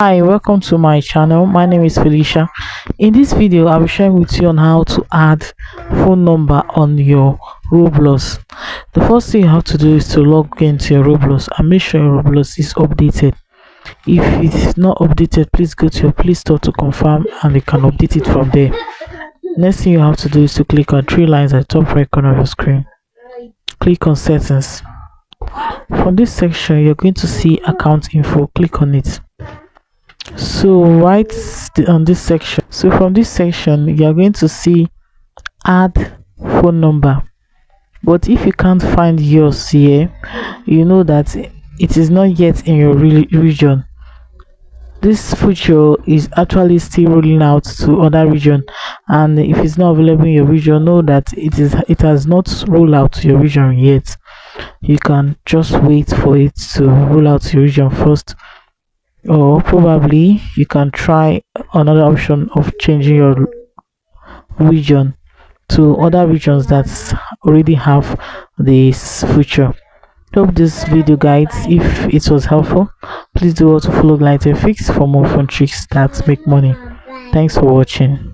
Hi, welcome to my channel. My name is Felicia. In this video, I will share with you on how to add phone number on your Roblox. The first thing you have to do is to log into your Roblox and make sure your Roblox is updated. If it is not updated, please go to your Play Store to confirm and you can update it from there. Next thing you have to do is to click on three lines at the top right corner of your screen. Click on settings. From this section, you're going to see account info. Click on it. So on this section, so from this section you are going to see add phone number, but if you can't find yours here, you know that it is not yet in your region. This feature is actually still rolling out to other region, and if it's not available in your region, know that it has not rolled out to your region yet. You can just wait for it to roll out to your region first, or probably you can try another option of changing your region to other regions that already have this feature. Hope this video guides, if it was helpful, please do also follow Light Fix for more fun tricks that make money. Thanks for watching.